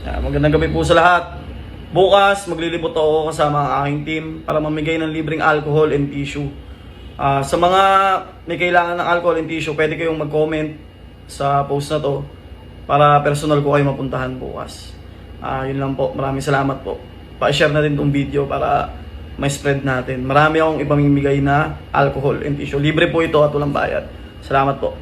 Magandang gabi po sa lahat. Bukas, maglilibot ako kasama ang aking team para mamigay ng libreng alcohol and tissue. Sa mga may kailangan ng alcohol and tissue, pwede kayong mag-comment sa post na to para personal ko kayo mapuntahan bukas. Yun lang po. Maraming salamat po. Pa-share na din tong video para ma-spread natin. Marami akong ipamimigay na alcohol and tissue. Libre po ito at walang bayad. Salamat po.